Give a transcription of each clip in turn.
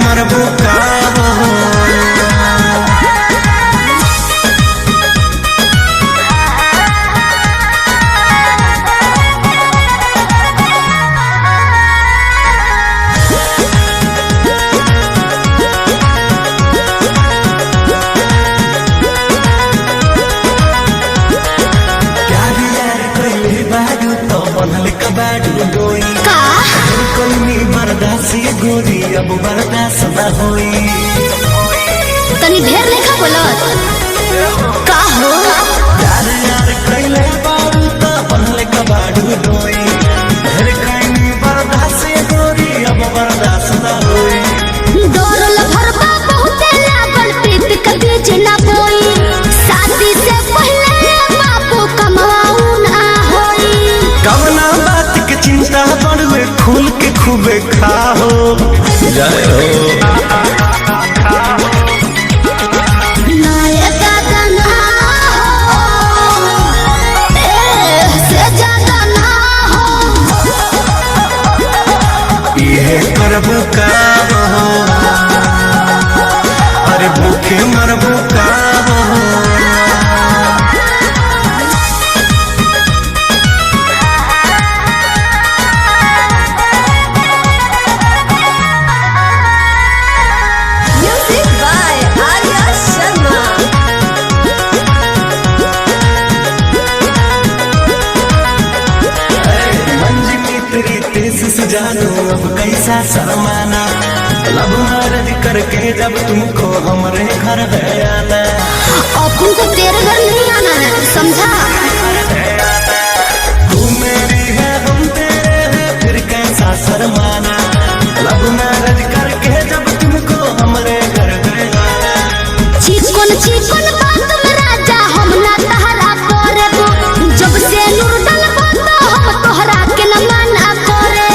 मरबू का बर्दासी गोरी अब बर्दाश्त न होई तनी ढेर लेखा बोलत का हो यार यार कइले बारू त बनले कबाड़ू डोई ढेर कइनी बर्दासी गोरी अब बर्दाश्त न होई डोरल भरबा बहुते लागल प्रीत के बीच ना बोई शादी से पहले बापू कमाऊ ना होई कवना बात के चिंता बड़वे खुल के खूबे खाओ जय हो मरबू का अरे भूखे मरबू का म्यूजिक बाय आर्या शर्मा मंजिली तेरी तेज जानो अब कैसा शर्माना लब मैरिज करके जब तुमको हमारे घर है आना अपन को तेरे घर नहीं आना है समझा तू मेरी है हम तेरे हैं फिर कैसा शर्माना लब मैरिज करके जब तुमको हमारे घर है आना चिकन बात में राजा हम ना तहरा करबो जब से नूर डलबो तो हम तोहरा के न मना करे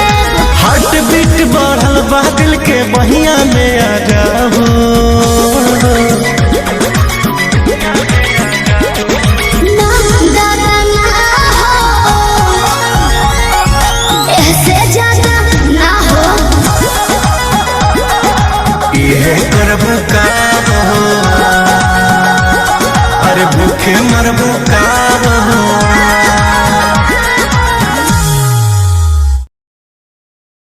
हार्ट बीट बढ़ल बा दिल के बहिया में आ जा